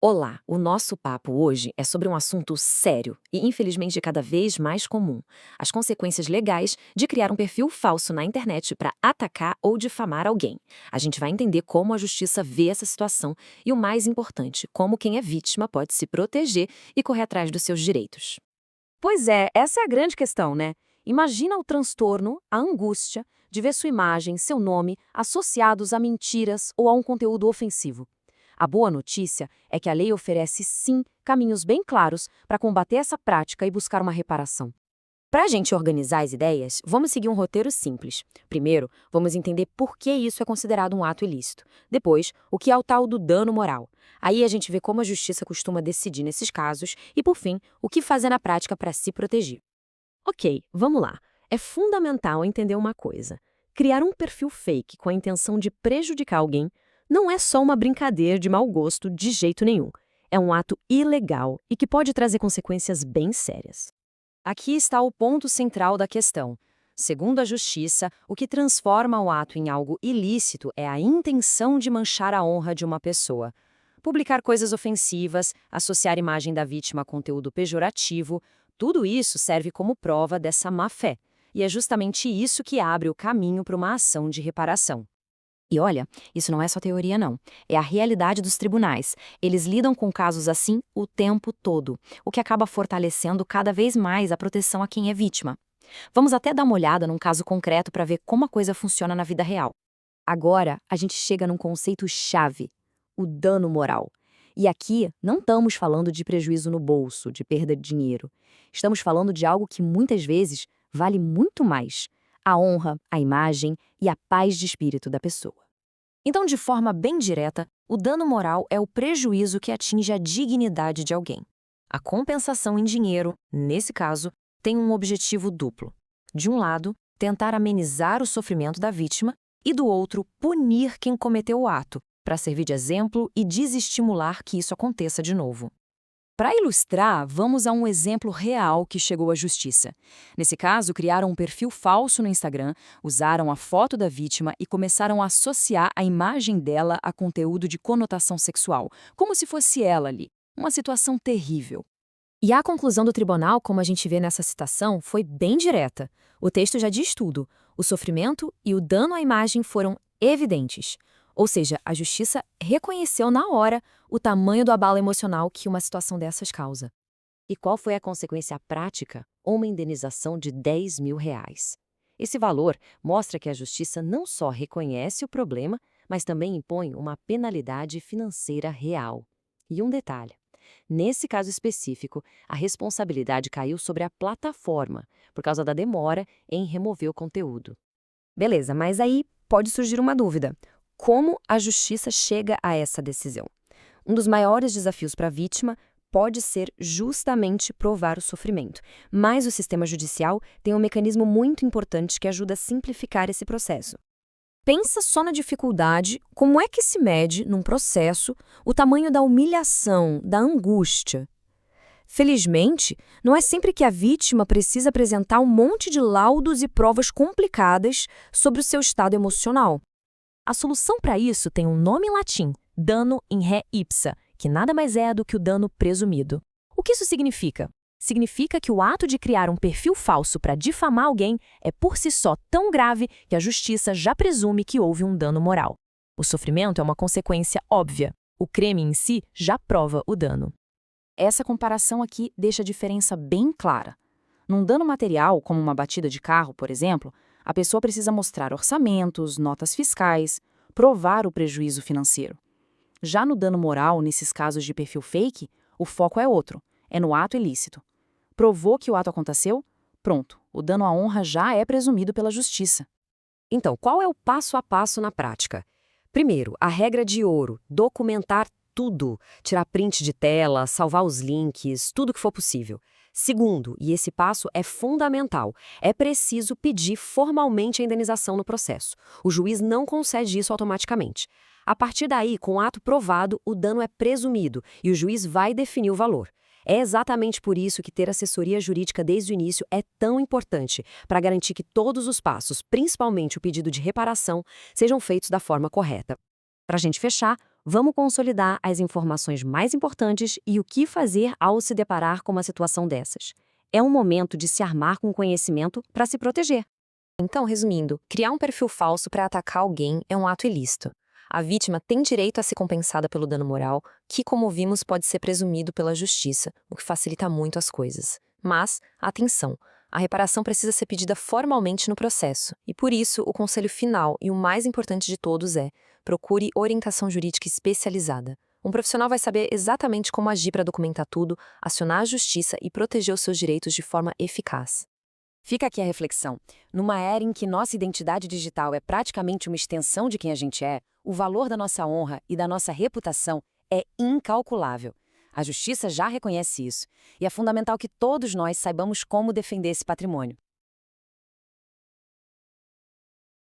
Olá, o nosso papo hoje é sobre um assunto sério e, infelizmente, cada vez mais comum: as consequências legais de criar um perfil falso na internet para atacar ou difamar alguém. A gente vai entender como a justiça vê essa situação e, o mais importante, como quem é vítima pode se proteger e correr atrás dos seus direitos. Pois é, essa é a grande questão, né? Imagina o transtorno, a angústia de ver sua imagem, seu nome associados a mentiras ou a um conteúdo ofensivo. A boa notícia é que a lei oferece, sim, caminhos bem claros para combater essa prática e buscar uma reparação. Para a gente organizar as ideias, vamos seguir um roteiro simples. Primeiro, vamos entender por que isso é considerado um ato ilícito. Depois, o que é o tal do dano moral. Aí a gente vê como a justiça costuma decidir nesses casos e, por fim, o que fazer na prática para se proteger. Ok, vamos lá. É fundamental entender uma coisa. Criar um perfil fake com a intenção de prejudicar alguém não é só uma brincadeira de mau gosto de jeito nenhum. É um ato ilegal e que pode trazer consequências bem sérias. Aqui está o ponto central da questão. Segundo a Justiça, o que transforma o ato em algo ilícito é a intenção de manchar a honra de uma pessoa. Publicar coisas ofensivas, associar a imagem da vítima a conteúdo pejorativo, tudo isso serve como prova dessa má-fé. E é justamente isso que abre o caminho para uma ação de reparação. E olha, isso não é só teoria, não. É a realidade dos tribunais. Eles lidam com casos assim o tempo todo, o que acaba fortalecendo cada vez mais a proteção a quem é vítima. Vamos até dar uma olhada num caso concreto para ver como a coisa funciona na vida real. Agora, a gente chega num conceito-chave: o dano moral. E aqui não estamos falando de prejuízo no bolso, de perda de dinheiro. Estamos falando de algo que muitas vezes vale muito mais: a honra, a imagem e a paz de espírito da pessoa. Então, de forma bem direta, o dano moral é o prejuízo que atinge a dignidade de alguém. A compensação em dinheiro, nesse caso, tem um objetivo duplo. De um lado, tentar amenizar o sofrimento da vítima e, do outro, punir quem cometeu o ato, para servir de exemplo e desestimular que isso aconteça de novo. Para ilustrar, vamos a um exemplo real que chegou à justiça. Nesse caso, criaram um perfil falso no Instagram, usaram a foto da vítima e começaram a associar a imagem dela a conteúdo de conotação sexual, como se fosse ela ali. Uma situação terrível. E a conclusão do tribunal, como a gente vê nessa citação, foi bem direta. O texto já diz tudo. O sofrimento e o dano à imagem foram evidentes. Ou seja, a justiça reconheceu na hora o tamanho do abalo emocional que uma situação dessas causa. E qual foi a consequência prática? Uma indenização de R$ 10.000. Esse valor mostra que a justiça não só reconhece o problema, mas também impõe uma penalidade financeira real. E um detalhe: nesse caso específico, a responsabilidade caiu sobre a plataforma, por causa da demora em remover o conteúdo. Beleza, mas aí pode surgir uma dúvida. Como a justiça chega a essa decisão? Um dos maiores desafios para a vítima pode ser justamente provar o sofrimento, mas o sistema judicial tem um mecanismo muito importante que ajuda a simplificar esse processo. Pensa só na dificuldade, como é que se mede, num processo, o tamanho da humilhação, da angústia. Felizmente, não é sempre que a vítima precisa apresentar um monte de laudos e provas complicadas sobre o seu estado emocional. A solução para isso tem um nome em latim: dano in re ipsa, que nada mais é do que o dano presumido. O que isso significa? Significa que o ato de criar um perfil falso para difamar alguém é por si só tão grave que a justiça já presume que houve um dano moral. O sofrimento é uma consequência óbvia. O crime em si já prova o dano. Essa comparação aqui deixa a diferença bem clara. Num dano material, como uma batida de carro, por exemplo, a pessoa precisa mostrar orçamentos, notas fiscais, provar o prejuízo financeiro. Já no dano moral, nesses casos de perfil fake, o foco é outro, é no ato ilícito. Provou que o ato aconteceu? Pronto, o dano à honra já é presumido pela justiça. Então, qual é o passo a passo na prática? Primeiro, a regra de ouro: documentar tudo, tirar print de tela, salvar os links, tudo que for possível. Segundo, e esse passo é fundamental, é preciso pedir formalmente a indenização no processo. O juiz não concede isso automaticamente. A partir daí, com o ato provado, o dano é presumido e o juiz vai definir o valor. É exatamente por isso que ter assessoria jurídica desde o início é tão importante, para garantir que todos os passos, principalmente o pedido de reparação, sejam feitos da forma correta. Para a gente fechar, Vamos consolidar as informações mais importantes e o que fazer ao se deparar com uma situação dessas. É um momento de se armar com conhecimento para se proteger. Então, resumindo, criar um perfil falso para atacar alguém é um ato ilícito. A vítima tem direito a ser compensada pelo dano moral, que, como vimos, pode ser presumido pela justiça, o que facilita muito as coisas. Mas, atenção, a reparação precisa ser pedida formalmente no processo, e por isso o conselho final e o mais importante de todos é: procure orientação jurídica especializada. Um profissional vai saber exatamente como agir para documentar tudo, acionar a justiça e proteger os seus direitos de forma eficaz. Fica aqui a reflexão. Numa era em que nossa identidade digital é praticamente uma extensão de quem a gente é, o valor da nossa honra e da nossa reputação é incalculável. A justiça já reconhece isso, e é fundamental que todos nós saibamos como defender esse patrimônio.